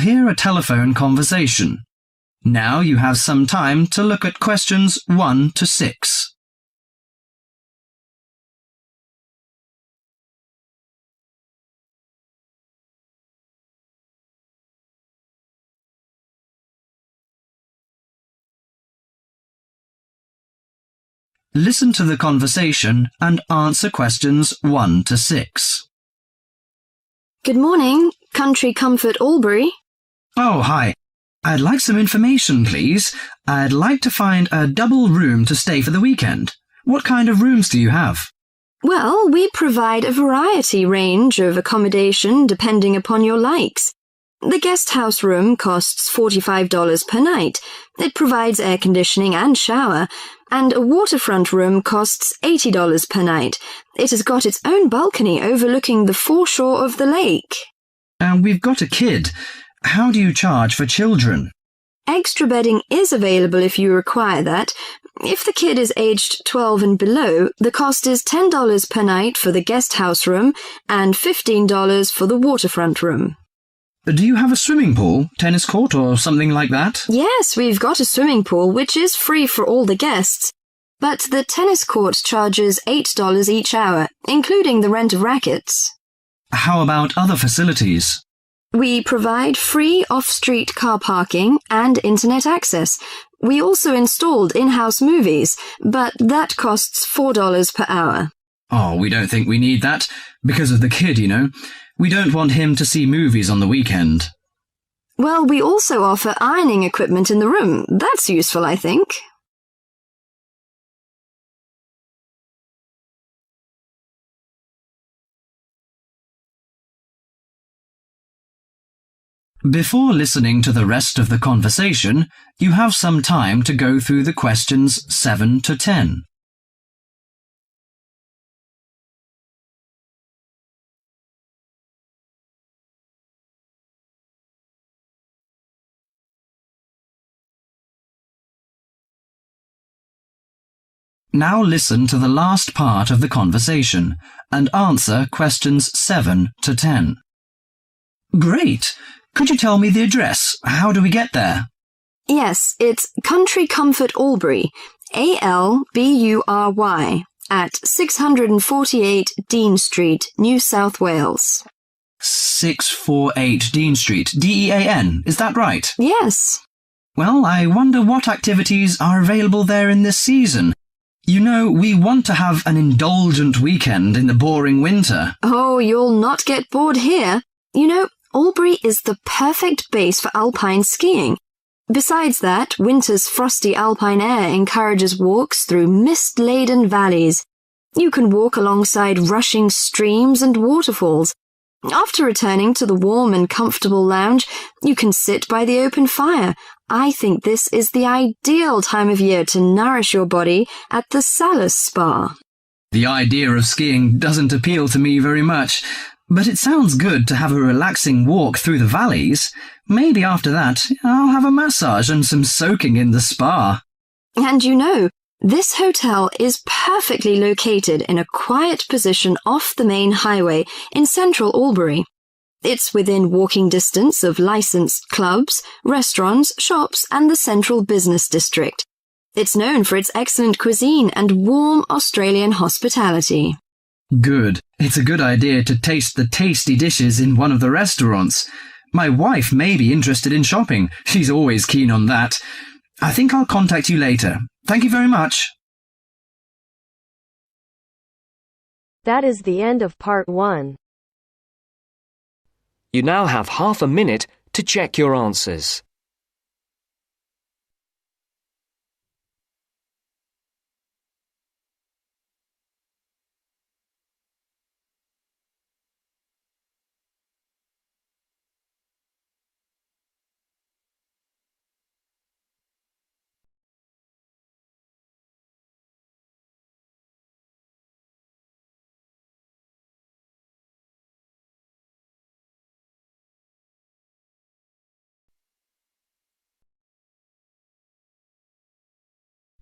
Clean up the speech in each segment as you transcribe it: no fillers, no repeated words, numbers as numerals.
hear a telephone conversation. Now you have some time to look at questions 1 to 6. Listen to the conversation and answer questions 1 to 6. Good morning, Country Comfort Albury. Oh, hi. I'd like some information, please. I'd like to find a double room to stay for the weekend. What kind of rooms do you have? Well, we provide a variety range of accommodation depending upon your likes. The guest house room costs $45 per night. It provides air conditioning and shower, and a waterfront room costs $80 per night. It has got its own balcony overlooking the foreshore of the lake. We've got a kid. How do you charge for children? Extra bedding is available if you require that. If the kid is aged 12 and below, the cost is $10 per night for the guest house room and $15 for the waterfront room. Do you have a swimming pool, tennis court or something like that? Yes, we've got a swimming pool which is free for all the guests. But the tennis court charges $8 each hour, including the rent of rackets. How about other facilities? We provide free off-street car parking and internet access. We also installed in-house movies, but that costs $4 per hour. Oh, we don't think we need that. Because of the kid, you know. We don't want him to see movies on the weekend. Well, we also offer ironing equipment in the room. That's useful, I think. Before listening to the rest of the conversation, you have some time to go through the questions 7 to 10. Now listen to the last part of the conversation and answer questions 7 to 10. Great! Could you tell me the address? How do we get there? Yes, it's Country Comfort Albury, Albury, at 648 Dean Street, New South Wales. 648 Dean Street, Dean, is that right? Yes. Well, I wonder what activities are available there in this season. You know, we want to have an indulgent weekend in the boring winter. Oh, you'll not get bored here. You know, Albury is the perfect base for alpine skiing. Besides that, winter's frosty alpine air encourages walks through mist-laden valleys. You can walk alongside rushing streams and waterfalls. After returning to the warm and comfortable lounge, you can sit by the open fire. I think this is the ideal time of year to nourish your body at the Salus Spa. The idea of skiing doesn't appeal to me very much, but it sounds good to have a relaxing walk through the valleys. Maybe after that, I'll have a massage and some soaking in the spa. And you know, this hotel is perfectly located in a quiet position off the main highway in central Albury. It's within walking distance of licensed clubs, restaurants, shops, and the central business district. It's known for its excellent cuisine and warm Australian hospitality. Good. It's a good idea to taste the tasty dishes in one of the restaurants. My wife may be interested in shopping. She's always keen on that. I think I'll contact you later. Thank you very much. That is the end of part 1. You now have half a minute to check your answers.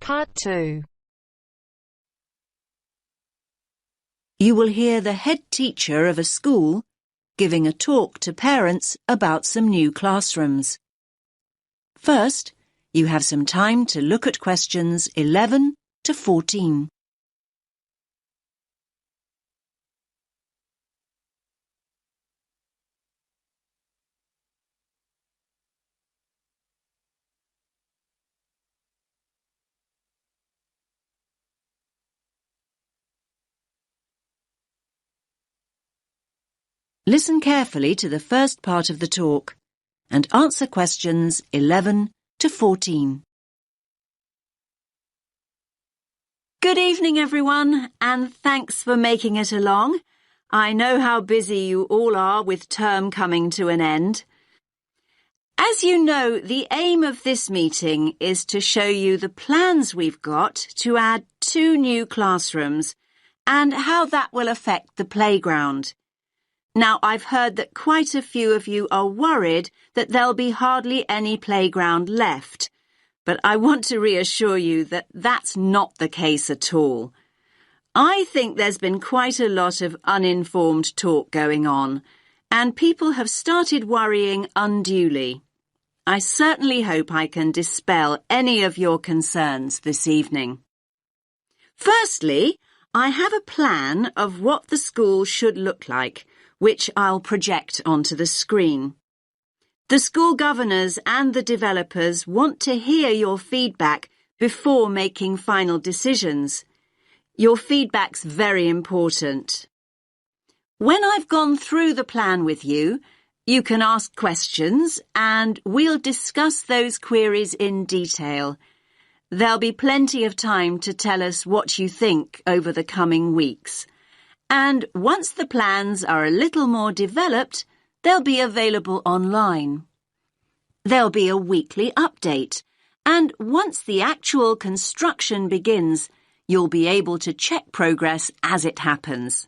Part 2. You will hear the head teacher of a school giving a talk to parents about some new classrooms. First, you have some time to look at questions 11 to 14. Listen carefully to the first part of the talk and answer questions 11 to 14. Good evening, everyone, and thanks for making it along. I know how busy you all are with term coming to an end. As you know, the aim of this meeting is to show you the plans we've got to add 2 new classrooms and how that will affect the playground. Now, I've heard that quite a few of you are worried that there'll be hardly any playground left, but I want to reassure you that that's not the case at all. I think there's been quite a lot of uninformed talk going on, and people have started worrying unduly. I certainly hope I can dispel any of your concerns this evening. Firstly, I have a plan of what the school should look like, which I'll project onto the screen. The school governors and the developers want to hear your feedback before making final decisions. Your feedback's very important. When I've gone through the plan with you, you can ask questions and we'll discuss those queries in detail. There'll be plenty of time to tell us what you think over the coming weeks. And once the plans are a little more developed, they'll be available online. There'll be a weekly update, and once the actual construction begins, you'll be able to check progress as it happens.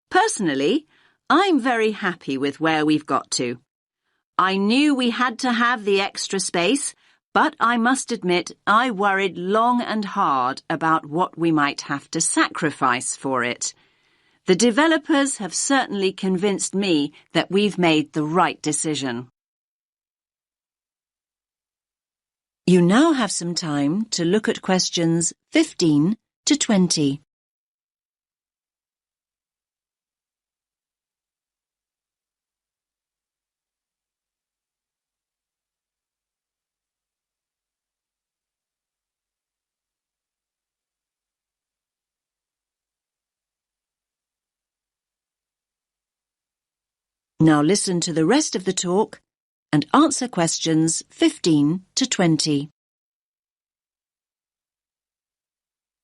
Personally, I'm very happy with where we've got to. I knew we had to have the extra space, but I must admit I worried long and hard about what we might have to sacrifice for it. The developers have certainly convinced me that we've made the right decision. You now have some time to look at questions 15 to 20. Now listen to the rest of the talk and answer questions 15 to 20.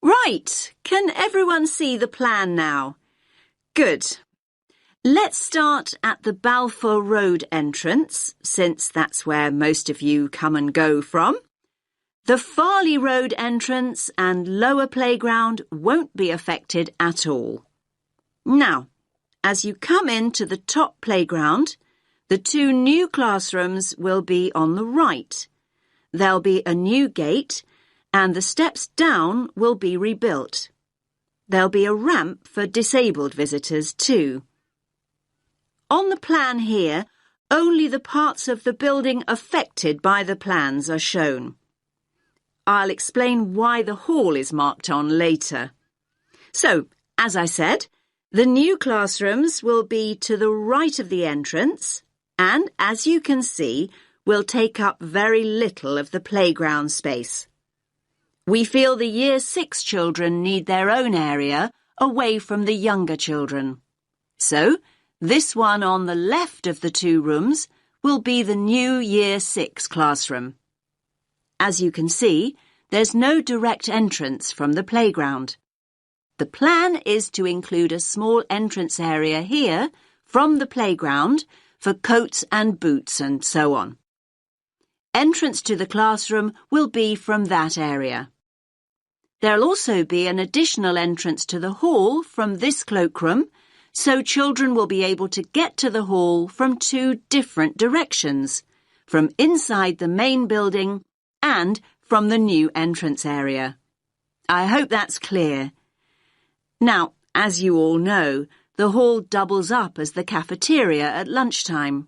Right, can everyone see the plan now? Good. Let's start at the Balfour Road entrance, since that's where most of you come and go from. The Farley Road entrance and lower playground won't be affected at all. Now, as you come into the top playground, the 2 new classrooms will be on the right. There'll be a new gate, and the steps down will be rebuilt. There'll be a ramp for disabled visitors too. On the plan here, only the parts of the building affected by the plans are shown. I'll explain why the hall is marked on later. So, as I said, the new classrooms will be to the right of the entrance and, as you can see, will take up very little of the playground space. We feel the Year 6 children need their own area away from the younger children. So, this one on the left of the 2 rooms will be the new Year 6 classroom. As you can see, there's no direct entrance from the playground. The plan is to include a small entrance area here from the playground for coats and boots and so on. Entrance to the classroom will be from that area. There'll also be an additional entrance to the hall from this cloakroom, so children will be able to get to the hall from 2 different directions, from inside the main building and from the new entrance area. I hope that's clear. Now, as you all know, the hall doubles up as the cafeteria at lunchtime.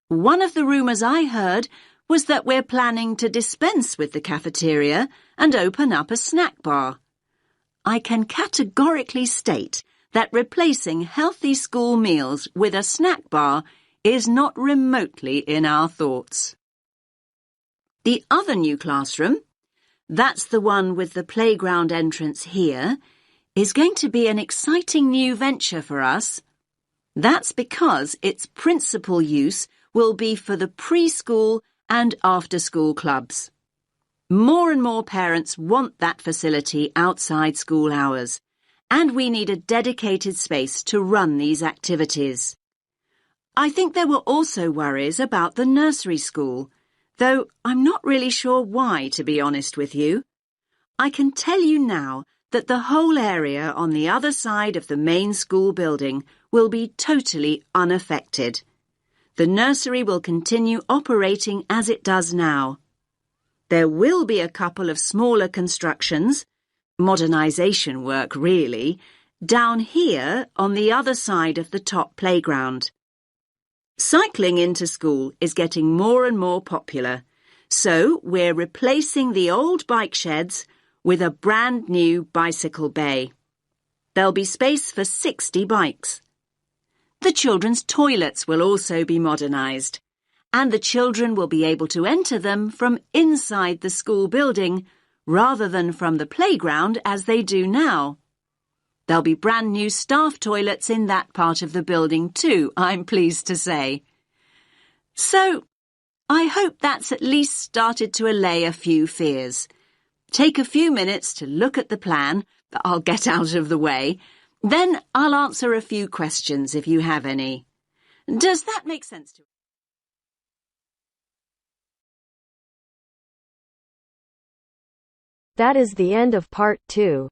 One of the rumours I heard was that we're planning to dispense with the cafeteria and open up a snack bar. I can categorically state that replacing healthy school meals with a snack bar is not remotely in our thoughts. The other new classroom, that's the one with the playground entrance here, is going to be an exciting new venture for us. That's because its principal use will be for the preschool and after-school clubs. More and more parents want that facility outside school hours, and we need a dedicated space to run these activities. I think there were also worries about the nursery school, though I'm not really sure why, to be honest with you. I can tell you now that the whole area on the other side of the main school building will be totally unaffected. The nursery will continue operating as it does now. There will be a couple of smaller constructions, modernisation work really, down here on the other side of the top playground. Cycling into school is getting more and more popular, so we're replacing the old bike sheds with a brand new bicycle bay. There'll be space for 60 bikes. The children's toilets will also be modernised, and the children will be able to enter them from inside the school building rather than from the playground as they do now. There'll be brand new staff toilets in that part of the building too, I'm pleased to say. So, I hope that's at least started to allay a few fears. Take a few minutes to look at the plan that I'll get out of the way. Then I'll answer a few questions if you have any. Does that make sense to you? That is the end of part 2.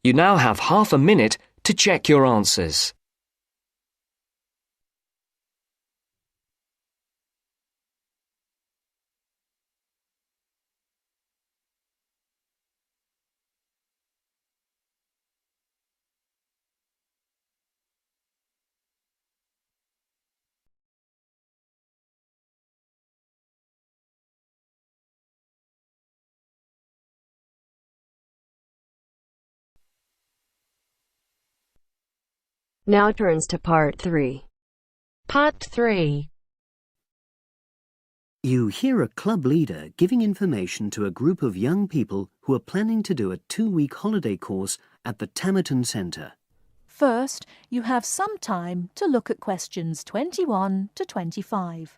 You now have half a minute to check your answers. Now turns to part 3. Part 3. You hear a club leader giving information to a group of young people who are planning to do a 2-week holiday course at the Tamerton Centre. First, you have some time to look at questions 21 to 25.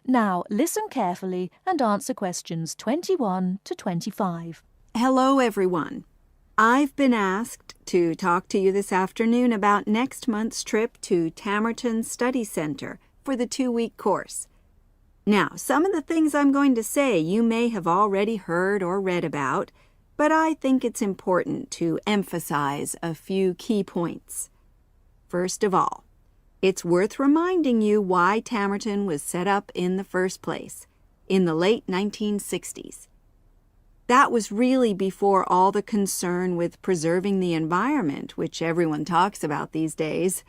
Now, listen carefully and answer questions 21 to 25. Hello, everyone. I've been asked to talk to you this afternoon about next month's trip to Tamerton Study Center for the 2-week course. Now, some of the things I'm going to say you may have already heard or read about, but I think it's important to emphasize a few key points. First of all, it's worth reminding you why Tamerton was set up in the first place, in the late 1960s. That was really before all the concern with preserving the environment, which everyone talks about these days.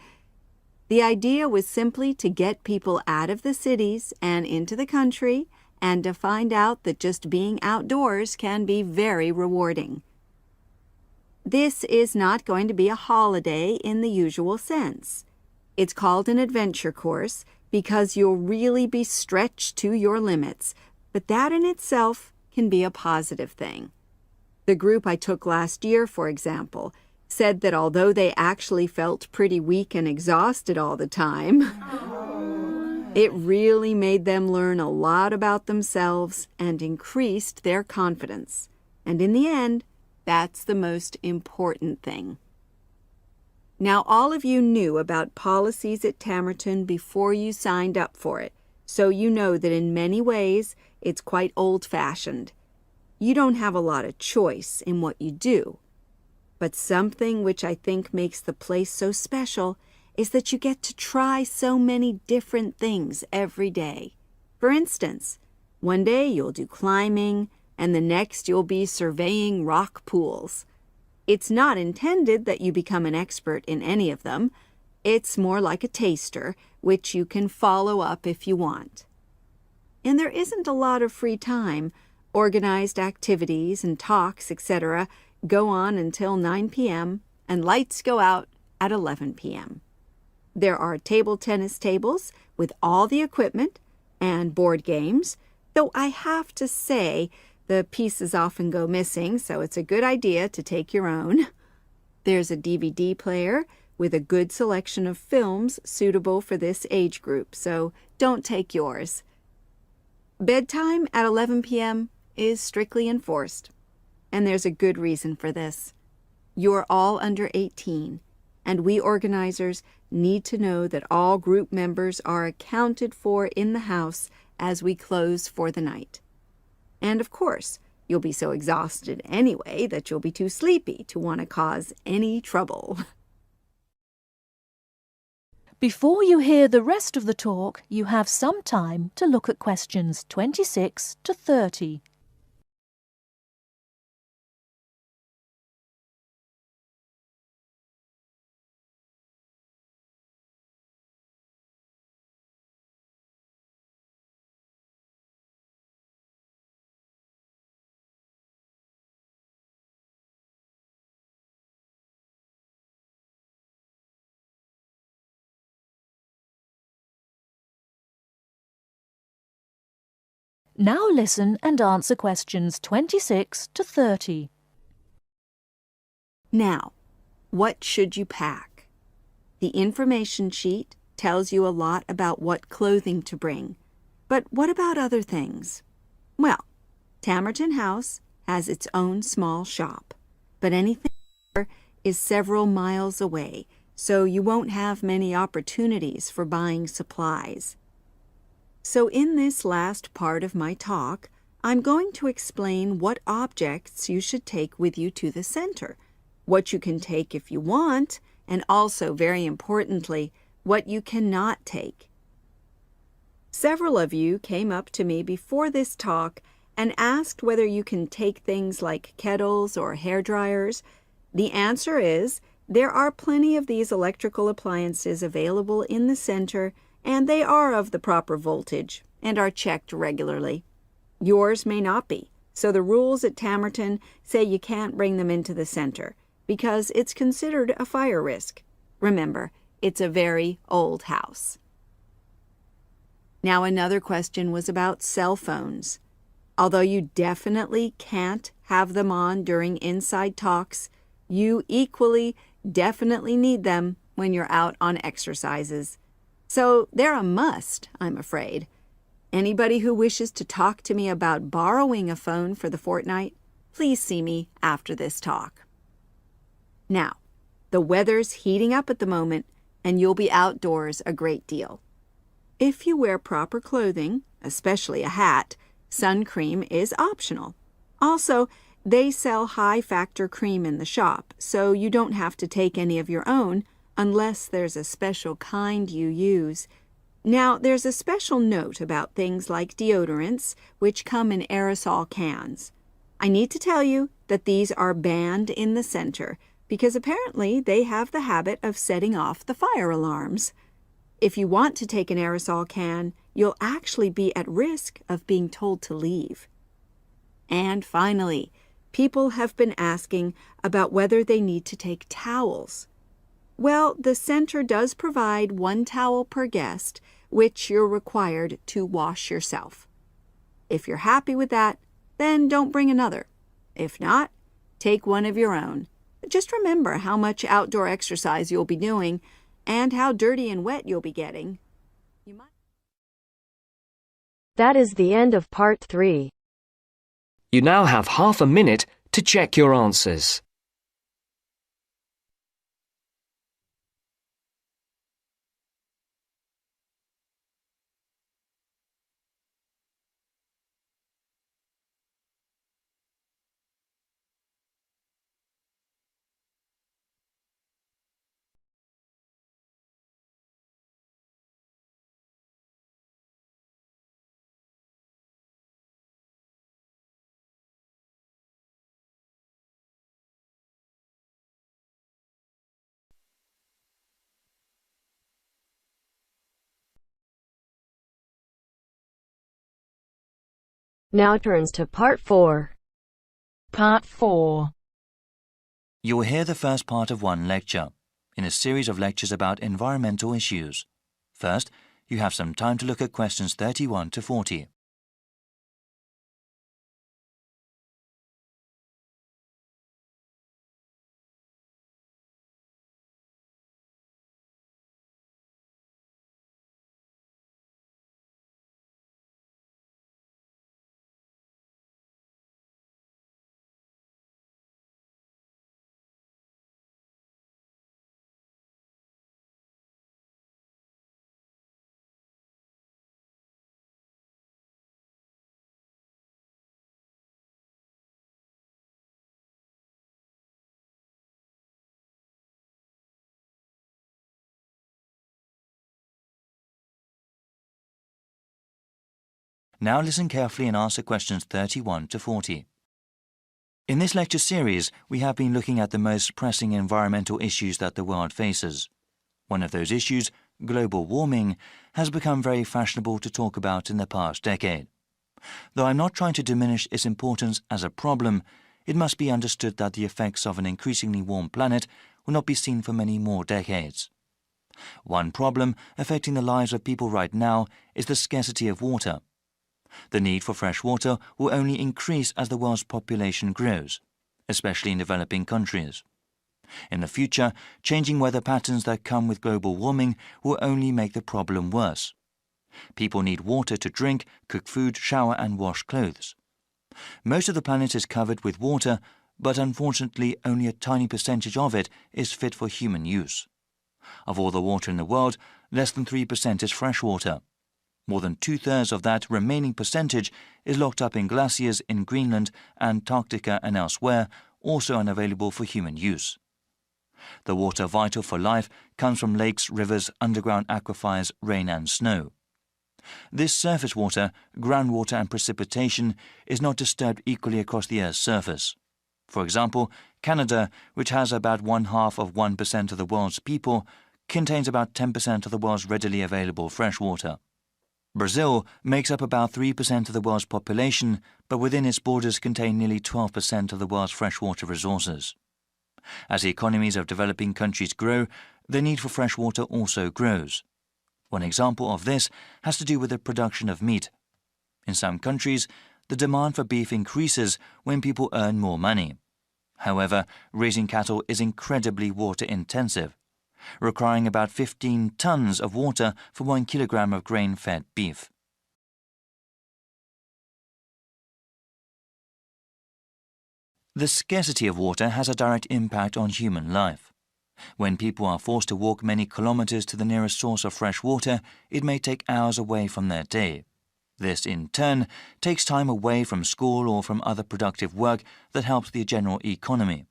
The idea was simply to get people out of the cities and into the country and to find out that just being outdoors can be very rewarding. This is not going to be a holiday in the usual sense. It's called an adventure course because you'll really be stretched to your limits, but that in itself can be a positive thing. The group I took last year, for example, said that although they actually felt pretty weak and exhausted all the time, it really made them learn a lot about themselves and increased their confidence. And in the end, that's the most important thing. Now, all of you knew about policies at Tamerton before you signed up for it, so you know that in many ways it's quite old-fashioned. You don't have a lot of choice in what you do. But something which I think makes the place so special is that you get to try so many different things every day. For instance, one day you'll do climbing, and the next you'll be surveying rock pools. It's not intended that you become an expert in any of them. It's more like a taster, which you can follow up if you want. And there isn't a lot of free time. Organized activities and talks, etc., go on until 9 p.m., and lights go out at 11 p.m. There are table tennis tables with all the equipment and board games, though I have to say the pieces often go missing, so it's a good idea to take your own. There's a DVD player with a good selection of films suitable for this age group, so don't take yours. Bedtime at 11 p.m. is strictly enforced, and there's a good reason for this. You're all under 18, and we organizers need to know that all group members are accounted for in the house as we close for the night. And of course, you'll be so exhausted anyway that you'll be too sleepy to want to cause any trouble. Before you hear the rest of the talk, you have some time to look at questions 26 to 30. Now listen and answer questions 26 to 30. Now, what should you pack? The information sheet tells you a lot about what clothing to bring. But what about other things? Well, Tamerton House has its own small shop, but anything there is several miles away, so you won't have many opportunities for buying supplies. So in this last part of my talk, I'm going to explain what objects you should take with you to the center, what you can take if you want, and also, very importantly, what you cannot take. Several of you came up to me before this talk and asked whether you can take things like kettles or hair dryers. The answer is there are plenty of these electrical appliances available in the center, and they are of the proper voltage and are checked regularly. Yours may not be, so the rules at Tamerton say you can't bring them into the center because it's considered a fire risk. Remember, it's a very old house. Now, another question was about cell phones. Although you definitely can't have them on during inside talks, you equally definitely need them when you're out on exercises. So they're a must, I'm afraid. Anybody who wishes to talk to me about borrowing a phone for the fortnight, please see me after this talk. Now, the weather's heating up at the moment, and you'll be outdoors a great deal. If you wear proper clothing, especially a hat, sun cream is optional. Also, they sell high-factor cream in the shop, so you don't have to take any of your own unless there's a special kind you use. Now, there's a special note about things like deodorants, which come in aerosol cans. I need to tell you that these are banned in the center because apparently they have the habit of setting off the fire alarms. If you want to take an aerosol can, you'll actually be at risk of being told to leave. And finally, people have been asking about whether they need to take towels. Well, the center does provide 1 towel per guest, which you're required to wash yourself. If you're happy with that, then don't bring another. If not, take one of your own. Just remember how much outdoor exercise you'll be doing and how dirty and wet you'll be getting. That is the end of part 3. You now have half a minute to check your answers. Now turns to Part 4. Part 4. You will hear the first part of one lecture, in a series of lectures about environmental issues. First, you have some time to look at questions 31 to 40. Now listen carefully and answer questions 31 to 40. In this lecture series, we have been looking at the most pressing environmental issues that the world faces. One of those issues, global warming, has become very fashionable to talk about in the past decade. Though I'm not trying to diminish its importance as a problem, it must be understood that the effects of an increasingly warm planet will not be seen for many more decades. One problem affecting the lives of people right now is the scarcity of water. The need for fresh water will only increase as the world's population grows, especially in developing countries. In the future, changing weather patterns that come with global warming will only make the problem worse. People need water to drink, cook food, shower and wash clothes. Most of the planet is covered with water, but unfortunately only a tiny percentage of it is fit for human use. Of all the water in the world, less than 3% is fresh water. More than 2/3 of that remaining percentage is locked up in glaciers in Greenland, Antarctica and elsewhere, also unavailable for human use. The water vital for life comes from lakes, rivers, underground aquifers, rain and snow. This surface water, groundwater and precipitation is not disturbed equally across the Earth's surface. For example, Canada, which has about 0.5% of the world's people, contains about 10% of the world's readily available fresh water. Brazil makes up about 3% of the world's population, but within its borders contain nearly 12% of the world's freshwater resources. As the economies of developing countries grow, the need for fresh water also grows. One example of this has to do with the production of meat. In some countries, the demand for beef increases when people earn more money. However, raising cattle is incredibly water-intensive, requiring about 15 tons of water for 1 kilogram of grain-fed beef. The scarcity of water has a direct impact on human life. When people are forced to walk many kilometers to the nearest source of fresh water, it may take hours away from their day. This, in turn, takes time away from school or from other productive work that helps the general economy.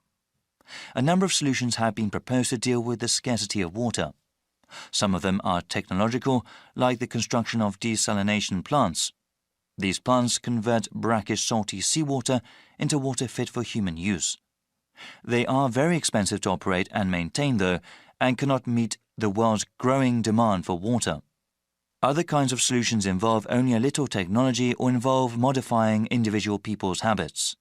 A number of solutions have been proposed to deal with the scarcity of water. Some of them are technological, like the construction of desalination plants. These plants convert brackish salty seawater into water fit for human use. They are very expensive to operate and maintain, though, and cannot meet the world's growing demand for water. Other kinds of solutions involve only a little technology or involve modifying individual people's habits.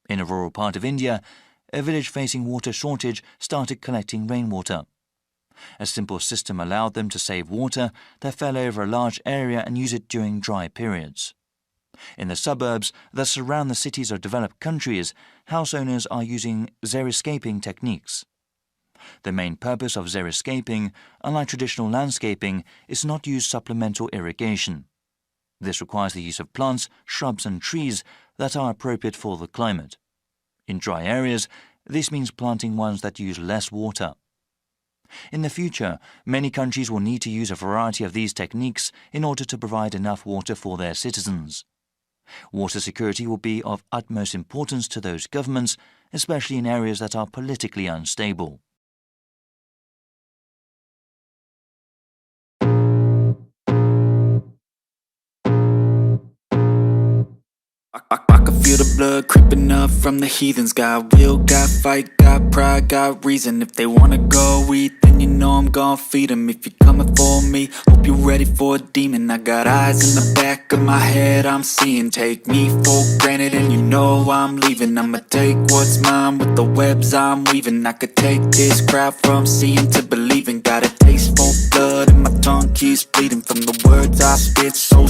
In a rural part of India, a village facing water shortage started collecting rainwater. A simple system allowed them to save water that fell over a large area and use it during dry periods. In the suburbs that surround the cities of developed countries, house owners are using xeriscaping techniques. The main purpose of xeriscaping, unlike traditional landscaping, is not to use supplemental irrigation. This requires the use of plants, shrubs and trees that are appropriate for the climate. In dry areas, this means planting ones that use less water. In the future, many countries will need to use a variety of these techniques in order to provide enough water for their citizens. Water security will be of utmost importance to those governments, especially in areas that are politically unstable. I can feel the blood creeping up from the heathens. Got will, got fight, got pride, got reason. If they wanna go eat, then you know I'm gon' feed them. If you're coming for me, hope you're ready for a demon. I got eyes in the back of my head, I'm seeing. Take me for granted and you know I'm leaving. I'ma take what's mine with the webs I'm weaving. I could take this crowd from seeing to believing. Got a taste for blood and my tongue keeps bleeding from the words I spit. So